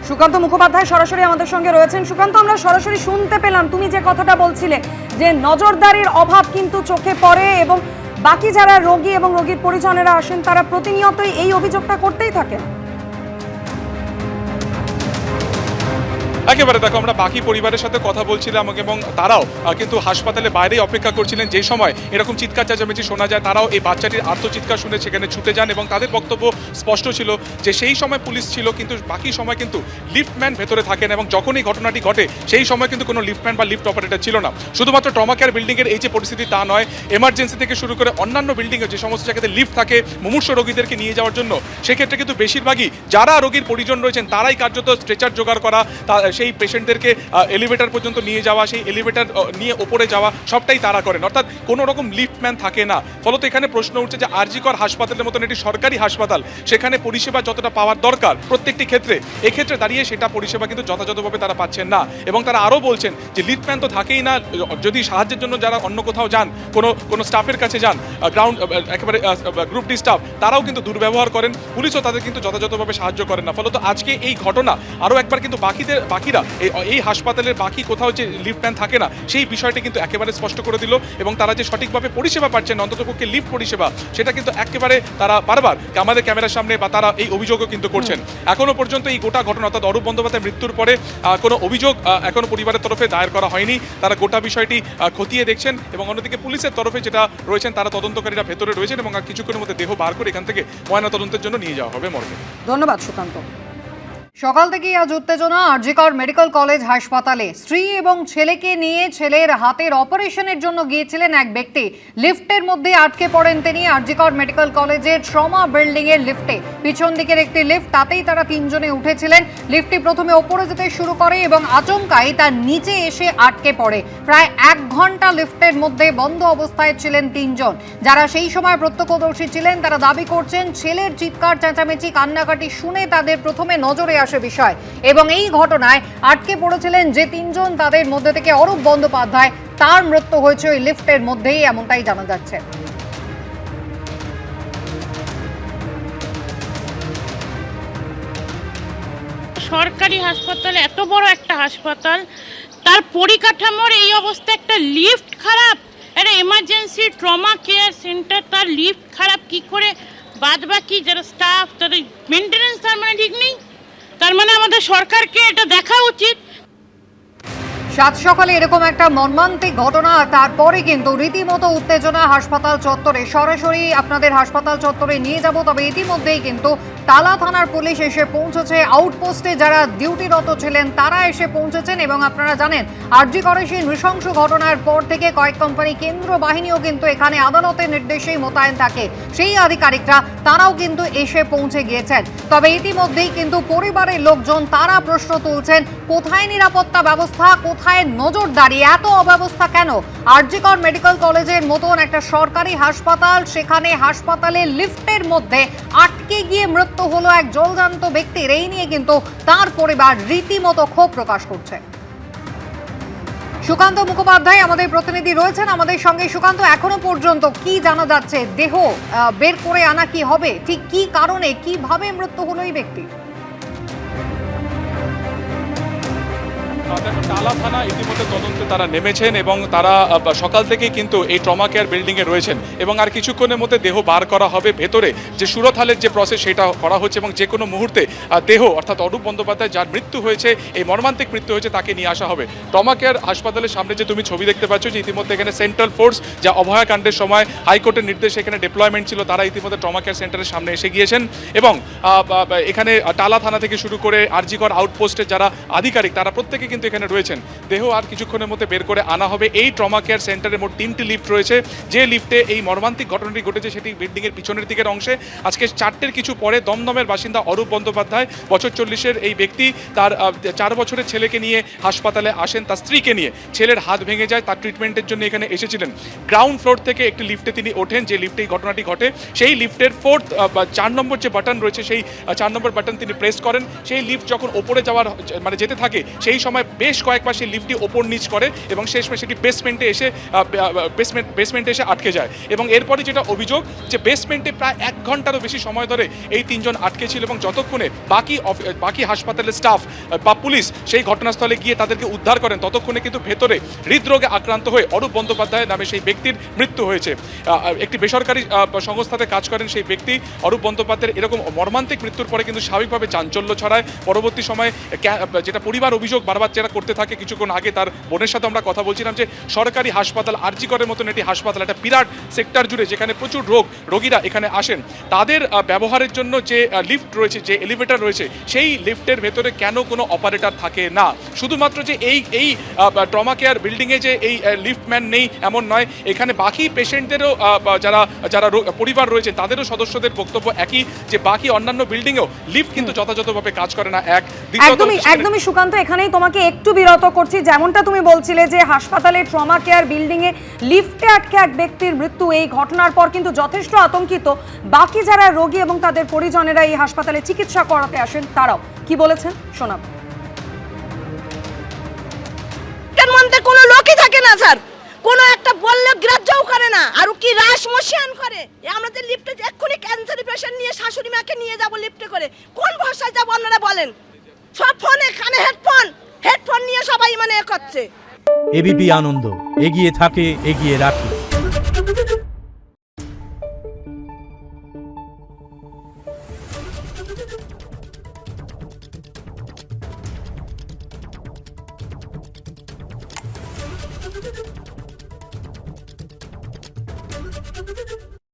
সুকান্ত মুখোপাধ্যায় সরাসরি আমাদের সঙ্গে রয়েছেন। সুকান্ত, আমরা সরাসরি শুনতে পেলাম তুমি যে কথাটা বলছিলে যে নজরদারির অভাব কিন্তু চোখে পড়ে এবং বাকি যারা রোগী এবং রোগীর পরিজনেরা আসেন তারা প্রতিনিয়তই এই অভিযোগটা করতেই থাকেন। একেবারে দেখো, আমরা বাকি পরিবারের সাথে কথা বলছিলাম এবং তারাও কিন্তু হাসপাতালে বাইরেই অপেক্ষা করছিলেন। যে সময় এরকম চিৎকার চেঁচামেচি শোনা যায়, তারাও এই বাচ্চাটির আর্তচিৎকার শুনে সেখানে ছুটে যান এবং তাদের বক্তব্য স্পষ্ট ছিল যে সেই সময় পুলিশ ছিল, কিন্তু বাকি সময় কিন্তু লিফটম্যান ভেতরে থাকেন এবং যখন এই ঘটনাটি ঘটে সেই সময় কিন্তু কোনো লিফটম্যান বা লিফট অপারেটর ছিল না। শুধুমাত্র ট্রমা কেয়ার বিল্ডিংয়ের এই যে পরিস্থিতি তা নয়, এমার্জেন্সি থেকে শুরু করে অন্যান্য বিল্ডিংয়ে যে সমস্ত জায়গাতে লিফট থাকে মুমূর্ষু রোগীদেরকে নিয়ে যাওয়ার জন্য, সেক্ষেত্রে কিন্তু বেশিরভাগই যারা রোগীর পরিজন রয়েছেন তারাই কার্যত স্ট্রেচার জোগাড় করা, সেই পেশেন্টদেরকে এলিভেটর পর্যন্ত নিয়ে যাওয়া, সেই এলিভেটর নিয়ে ওপরে যাওয়া সবটাই তারা করেন, অর্থাৎ কোনো রকম লিফটম্যান থাকে না। ফলত এখানে প্রশ্ন উঠছে যে আরজিকর হাসপাতালের মতন একটি সরকারি হাসপাতাল, সেখানে পরিষেবা যতটা পাওয়ার দরকার প্রত্যেকটি ক্ষেত্রে, এক্ষেত্রে দাঁড়িয়ে সেটা পরিষেবা কিন্তু যথাযথভাবে তারা পাচ্ছেন না। এবং তারা আরও বলছেন যে লিফটম্যান তো থাকেই না, যদি সাহায্যের জন্য যারা অন্য কোথাও যান, কোনো স্টাফের কাছে যান, গ্রাউন্ড একেবারে গ্রুপ ডি স্টাফ, তারাও কিন্তু দুর্ব্যবহার করেন, পুলিশও তাদের কিন্তু যথাযথভাবে সাহায্য করেন না। ফলত আজকে এই ঘটনা আরও একবার কিন্তু বাকিরা এই হাসপাতালের বাকি কোথাও যে লিফটম্যান থাকে না সেই বিষয়টি কিন্তু একেবারে স্পষ্ট করে দিল এবং তারা যে সঠিকভাবে পরিষেবা পাচ্ছেন, অন্ততপক্ষে লিফট পরিষেবা, সেটা কিন্তু একেবারে তারা বারবার আমাদের ক্যামেরার সামনে বা তারা এই অভিযোগও কিন্তু করছেন। এখনো পর্যন্ত এই গোটা ঘটনা, অর্থাৎ অরূপ বন্দ্যোপাধ্যায়ের মৃত্যুর পরে কোনো অভিযোগ এখনো পরিবারের তরফে দায়ের করা হয়নি। তারা গোটা বিষয়টি খতিয়ে দেখছেন এবং অন্যদিকে পুলিশের তরফে যেটা রয়েছেন, তারা তদন্তকারীরা ভেতরে রয়েছেন এবং আর কিছুক্ষণের মধ্যে দেহ বার করে এখান থেকে ময়নাতদন্তের জন্য নিয়ে যাওয়া হবে মর্গে। ধন্যবাদ সুকান্ত। সকাল থেকেই আজ উত্তেজনা আরজিকর মেডিকেল কলেজ হাসপাতালে। স্ত্রী এবং ছেলেকে নিয়ে ছেলের হাতের অপারেশনের জন্য গিয়েছিলেন এক ব্যক্তি। লিফটের মধ্যে আটকে পড়েন তিনি আরজিকর মেডিকেল কলেজের ট্রমা বিল্ডিং এর লিফটে। পিছন দিকের একটি লিফট, তাতেই তারা তিনজনে উঠেছিলেন। লিফটটি প্রথমে ওপরে যেতে শুরু করে এবং আচমকাই তার নিচে এসে আটকে পড়ে। প্রায় 1 ঘন্টা লিফটের মধ্যে বন্ধ অবস্থায় ছিলেন তিনজন। যারা সেই সময় প্রত্যক্ষদর্শী ছিলেন তারা দাবি করছেন ছেলের চিৎকার চেঁচামেচি কান্নাকাটি শুনে তাদের প্রথমে নজরে বিষয় এবং এই ঘটনায় আটকে পড়েছিলেন যে তিনজন, তাদের মধ্যে থেকে অরূপ বন্দ্যোপাধ্যায়, তার মৃত্যু হয়েছে ওই লিফটের মধ্যেই, এমনটাই জানা যাচ্ছে। সরকারি হাসপাতাল, এত বড় একটা হাসপাতাল, তার পরিকাঠামোর এই অবস্থা, একটা লিফট খারাপ, একটা এমার্জেন্সি ট্রমা কেয়ার সেন্টার, তার লিফট খারাপ কি করে? বাদ বাকি যারা স্টাফ, তাদের মেনটেনেন্স তার মানে ঠিক নেই। তার মানে আমাদের সরকারকে এটা দেখা উচিত। সাত সকালে এরকম একটা মর্মান্তিক ঘটনা, তারপরে কিন্তু রীতিমতো উত্তেজনা হাসপাতাল চত্বরে। সরাসরি আপনাদের হাসপাতাল চত্বরে নিয়ে যাব, তবে ইতিমধ্যেই কিন্তু টালা থানার পুলিশ এসে পৌঁছেছে। আউটপোস্টে যারা ডিউটিরত ছিলেন তারা এসে পৌঁছেছেন এবং আপনারা জানেন আরজি করে সেই নৃশংস ঘটনার পর থেকে কয়েক কোম্পানি কেন্দ্র বাহিনীও কিন্তু এখানে আদালতের নির্দেশেই মোতায়েন থাকে। সেই আধিকারিকরা তারাও কিন্তু এসে পৌঁছে গিয়েছেন। তবে ইতিমধ্যেই কিন্তু পরিবারের লোকজন তারা প্রশ্ন তুলছেন, কোথায় নিরাপত্তা ব্যবস্থা, কোথায় নজরদারি, এত অব্যবস্থা কেন? আরজি কর মেডিকেল কলেজের মতন একটা সরকারি হাসপাতাল, সেখানে হাসপাতালের লিফটের মধ্যে আটকে গিয়ে মৃত্যু হলো এক জলজান্ত ব্যক্তির। এই নিয়ে কিন্তু তার পরিবার রীতিমতো ক্ষোভ প্রকাশ করছে। সুকান্ত মুখোপাধ্যায় আমাদের প্রতিনিধি রয়েছেন আমাদের সঙ্গে। সুকান্ত, এখনো পর্যন্ত কি জানা যাচ্ছে? দেহ বের করে আনা কি হবে? ঠিক কি কারণে, কিভাবে মৃত্যু হলো এই ব্যক্তির? টালা থানা ইতিমধ্যে তদন্তে তারা নেমেছেন এবং তারা সকাল থেকেই কিন্তু এই ট্রমা কেয়ার বিল্ডিংয়ে রয়েছেন এবং আর কিছুক্ষণের মধ্যে দেহ বার করা হবে। ভেতরে যে সুরথালের যে প্রসেস সেটা করা হচ্ছে এবং যে কোনো মুহূর্তে দেহ, অর্থাৎ অরূপ বন্দ্যোপাধ্যায় যার মৃত্যু হয়েছে, এই মর্মান্তিক মৃত্যু হয়েছে, তাকে নিয়ে আসা হবে। ট্রমা কেয়ার হাসপাতালের সামনে যে তুমি ছবি দেখতে পাচ্ছ, যে ইতিমধ্যে এখানে সেন্ট্রাল ফোর্স, যা অভয়াকাণ্ডের সময় হাইকোর্টের নির্দেশে এখানে ডিপ্লয়মেন্ট ছিল, তারা ইতিমধ্যে ট্রমা কেয়ার সেন্টারের সামনে এসে গিয়েছেন এবং এখানে টালা থানা থেকে শুরু করে আরজিকর আউটপোস্টের যারা আধিকারিক তারা প্রত্যেকে কিন্তু এখানে রয়েছেন। দেহ আর কিছুক্ষণের মধ্যে বের করে আনা হবে। এই ট্রমা কেয়ার সেন্টারে মোট 3টি লিফট রয়েছে। যে লিফটে এই মর্মান্তিক ঘটনাটি ঘটেছে সেটি বিল্ডিংয়ের পিছনের দিকের অংশে। আজকে 4টের কিছু পরে দমদমের বাসিন্দা অরূপ বন্দ্যোপাধ্যায়, বছর 40-এর এই ব্যক্তি, তার 4 বছরের ছেলেকে নিয়ে হাসপাতালে আসেন, তার স্ত্রীকে নিয়ে। ছেলের হাত ভেঙে যায়, তার ট্রিটমেন্টের জন্য এখানে এসেছিলেন। গ্রাউন্ড ফ্লোর থেকে একটি লিফটে তিনি ওঠেন, যে লিফটে এই ঘটনাটি ঘটে। সেই লিফটের 4 নম্বর যে বাটন রয়েছে, সেই 4 নম্বর বাটন তিনি প্রেস করেন। সেই লিফট যখন ওপরে যাওয়ার মানে যেতে থাকে, সেই সময় বেশ কয়েকবার সেই লিফটটি ওপর নিচ করে এবং শেষমেশ সেটি বেসমেন্টে এসে আটকে যায়। এবং এরপরে যেটা অভিযোগ যে বেসমেন্টে প্রায় 1 ঘন্টারও বেশি সময় ধরে এই 3 জন আটকে ছিল এবং যতক্ষণে বাকি হাসপাতালের স্টাফ বা পুলিশ সেই ঘটনাস্থলে গিয়ে তাদেরকে উদ্ধার করেন ততক্ষণে কিন্তু ভেতরে হৃদরোগে আক্রান্ত হয়ে অরূপ বন্দ্যোপাধ্যায় নামে সেই ব্যক্তির মৃত্যু হয়েছে। একটি বেসরকারি সংস্থাতে কাজ করেন সেই ব্যক্তি অরূপ বন্দ্যোপাধ্যায়ের এরকম মর্মান্তিক মৃত্যুর পরে কিন্তু স্বাভাবিকভাবে চাঞ্চল্য ছড়ায়। পরবর্তী সময়ে যেটা পরিবার অভিযোগ বারবার যারা করতে থাকে, কিছুক্ষণ আগে তার বোনের সাথে আমরা কথা বলছিলাম যে সরকারি হাসপাতাল আরজি করের মতন একটি হাসপাতাল, একটা বিরাট সেক্টর জুড়ে যেখানে প্রচুর রোগীরা এখানে আসেন, তাদের ব্যবহারের জন্য যে লিফট রয়েছে, যে এলিভেটর রয়েছে, সেই লিফটের ভেতরে কেন কোনো অপারেটর থাকে না। শুধুমাত্র যে এই ট্রমা কেয়ার বিল্ডিংয়ে যে এই লিফটম্যান নেই এমন নয়, এখানে বাকি পেশেন্টদেরও যারা পরিবার রয়েছেন তাদেরও সদস্যদের বক্তব্য একই যে বাকি অন্যান্য বিল্ডিংয়েও লিফট কিন্তু যথাযথভাবে কাজ করে না। একদমই সুকান্ত, এখানেই তোমাকে একটু বিরত করছি। যেমনটা তুমি বলছিলে যে হাসপাতালের ট্রমা কেয়ার বিল্ডিংয়ে লিফটে আটকে এক ব্যক্তির মৃত্যু, এই ঘটনার পর কিন্তু যথেষ্ট আতঙ্কিত বাকি যারা রোগী এবং তাদের পরিজনেরা এই হাসপাতালে চিকিৎসা করাতে আসেন, তারাও কি বলেছেন শোনাব। মধ্যে কোনো লোকই থাকে না স্যার, কোনো একটা বললে গ্রাহ্যও করে না, আর কি রাশ মশিয়ান করে। আমাদের লিফটে এক্ষুনি ক্যান্সার পেশেন্ট নিয়ে শাশুড়ি মাকে নিয়ে যাব লিফটে করে, কোন ভরসায় যাব আপনারা বলেন? সব ফোনে কানে হেডফোন নিয়ে সবাই মানে করছে। এবিপি আনন্দ এগিয়ে থাকে, এগিয়ে রাখে।